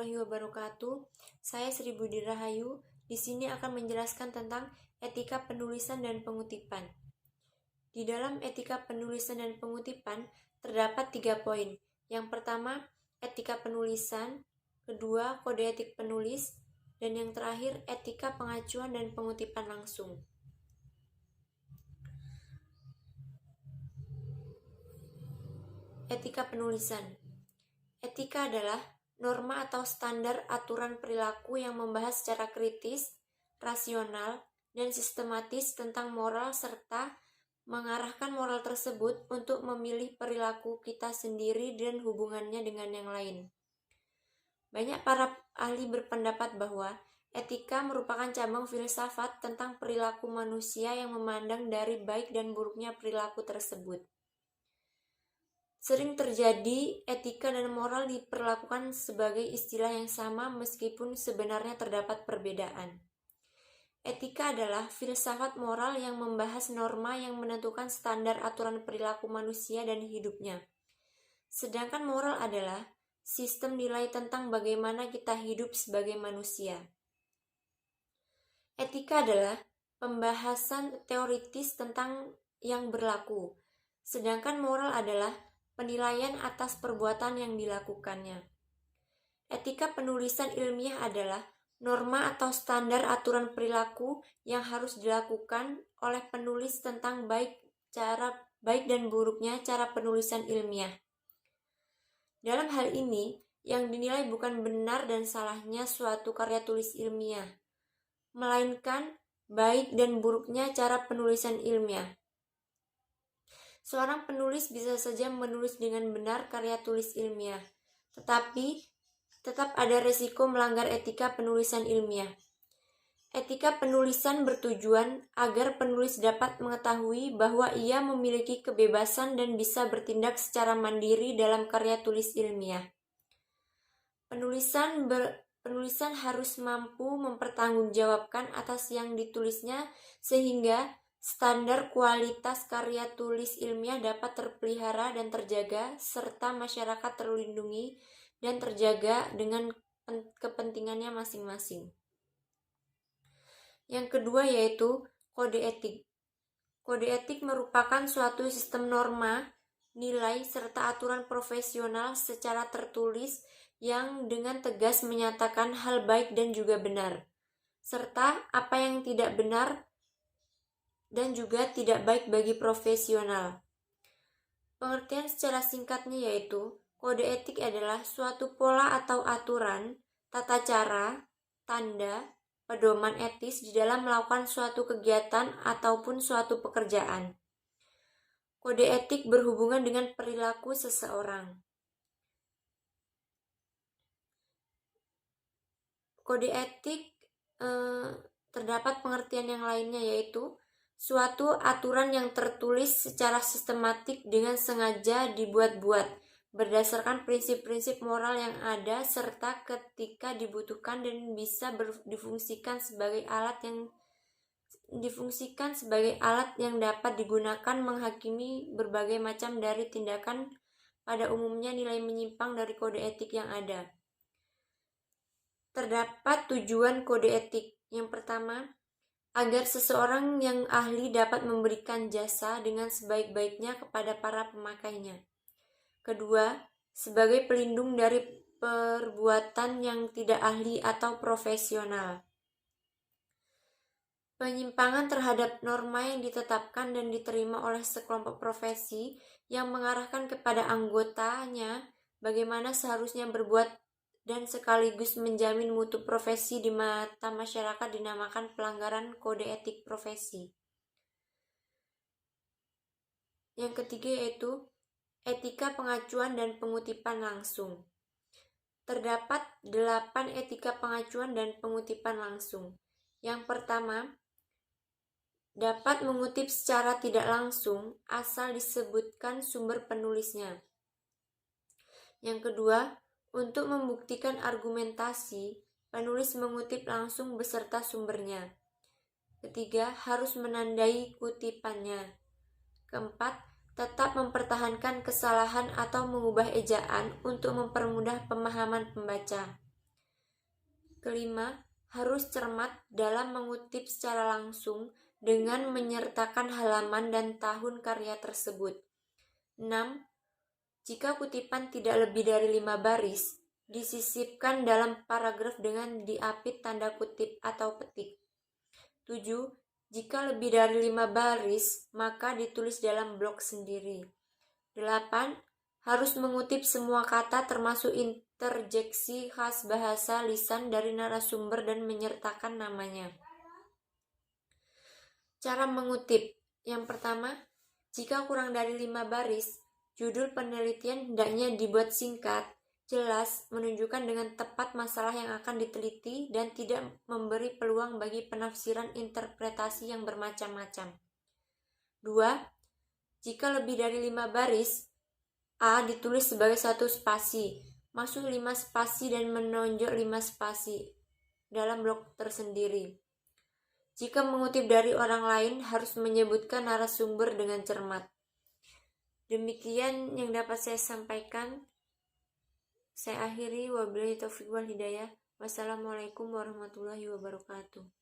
warahmatullahi wabarakatuh. Saya Sri Budi Rahayu. Di sini akan menjelaskan tentang etika penulisan dan pengutipan. Di dalam etika penulisan dan pengutipan terdapat 3 poin. Yang pertama, etika penulisan. Kedua, kode etik penulis. Dan yang terakhir, etika pengacuan dan pengutipan langsung. Etika penulisan. Etika adalah norma atau standar aturan perilaku yang membahas secara kritis, rasional, dan sistematis tentang moral serta mengarahkan moral tersebut untuk memilih perilaku kita sendiri dan hubungannya dengan yang lain. Banyak para ahli berpendapat bahwa etika merupakan cabang filsafat tentang perilaku manusia yang memandang dari baik dan buruknya perilaku tersebut. Sering terjadi etika dan moral diperlakukan sebagai istilah yang sama meskipun sebenarnya terdapat perbedaan. Etika adalah filsafat moral yang membahas norma yang menentukan standar aturan perilaku manusia dan hidupnya. Sedangkan moral adalah sistem nilai tentang bagaimana kita hidup sebagai manusia. Etika adalah pembahasan teoritis tentang yang berlaku, sedangkan moral adalah penilaian atas perbuatan yang dilakukannya. Etika penulisan ilmiah adalah norma atau standar aturan perilaku yang harus dilakukan oleh penulis tentang baik dan buruknya cara penulisan ilmiah. Dalam hal ini, yang dinilai bukan benar dan salahnya suatu karya tulis ilmiah, melainkan baik dan buruknya cara penulisan ilmiah. Seorang penulis bisa saja menulis dengan benar karya tulis ilmiah, tetapi tetap ada resiko melanggar etika penulisan ilmiah. Etika penulisan bertujuan agar penulis dapat mengetahui bahwa ia memiliki kebebasan dan bisa bertindak secara mandiri dalam karya tulis ilmiah. Penulisan harus mampu mempertanggungjawabkan atas yang ditulisnya sehingga standar kualitas karya tulis ilmiah dapat terpelihara dan terjaga, serta masyarakat terlindungi dan terjaga dengan kepentingannya masing-masing. Yang kedua yaitu kode etik. Kode etik merupakan suatu sistem norma, nilai, serta aturan profesional secara tertulis yang dengan tegas menyatakan hal baik dan juga benar, serta apa yang tidak benar dan juga tidak baik bagi profesional. Pengertian secara singkatnya yaitu, kode etik adalah suatu pola atau aturan, tata cara, tanda, pedoman etis di dalam melakukan suatu kegiatan ataupun suatu pekerjaan. Kode etik berhubungan dengan perilaku seseorang. Kode etik terdapat pengertian yang lainnya yaitu suatu aturan yang tertulis secara sistematik dengan sengaja dibuat-buat berdasarkan prinsip-prinsip moral yang ada serta ketika dibutuhkan dan bisa difungsikan sebagai alat yang dapat digunakan menghakimi berbagai macam dari tindakan, pada umumnya nilai menyimpang dari kode etik yang ada. Terdapat tujuan kode etik. Yang pertama, agar seseorang yang ahli dapat memberikan jasa dengan sebaik-baiknya kepada para pemakainya. Kedua, sebagai pelindung dari perbuatan yang tidak ahli atau profesional. Penyimpangan terhadap norma yang ditetapkan dan diterima oleh sekelompok profesi yang mengarahkan kepada anggotanya bagaimana seharusnya berbuat dan sekaligus menjamin mutu profesi di mata masyarakat dinamakan pelanggaran kode etik profesi. Yang ketiga yaitu etika pengacuan dan pengutipan langsung. Terdapat 8 etika pengacuan dan pengutipan langsung. Yang pertama, dapat mengutip secara tidak langsung asal disebutkan sumber penulisnya. Yang kedua, untuk membuktikan argumentasi, penulis mengutip langsung beserta sumbernya. Ketiga, harus menandai kutipannya. Keempat, tetap mempertahankan kesalahan atau mengubah ejaan untuk mempermudah pemahaman pembaca. Kelima, harus cermat dalam mengutip secara langsung dengan menyertakan halaman dan tahun karya tersebut. 6. Jika kutipan tidak lebih dari 5 baris, disisipkan dalam paragraf dengan diapit tanda kutip atau petik. 7. Jika lebih dari 5 baris, maka ditulis dalam blok sendiri. 8. Harus mengutip semua kata termasuk interjeksi khas bahasa lisan dari narasumber dan menyertakan namanya. Cara mengutip. Yang pertama, jika kurang dari 5 baris, judul penelitian hendaknya dibuat singkat, jelas, menunjukkan dengan tepat masalah yang akan diteliti dan tidak memberi peluang bagi penafsiran interpretasi yang bermacam-macam. 2. Jika lebih dari 5 baris, A ditulis sebagai 1 spasi, masuk 5 spasi dan menonjol 5 spasi dalam blok tersendiri. Jika mengutip dari orang lain, harus menyebutkan narasumber dengan cermat. Demikian yang dapat saya sampaikan. Saya akhiri, wabillahi taufiq wal hidayah. Wassalamualaikum warahmatullahi wabarakatuh.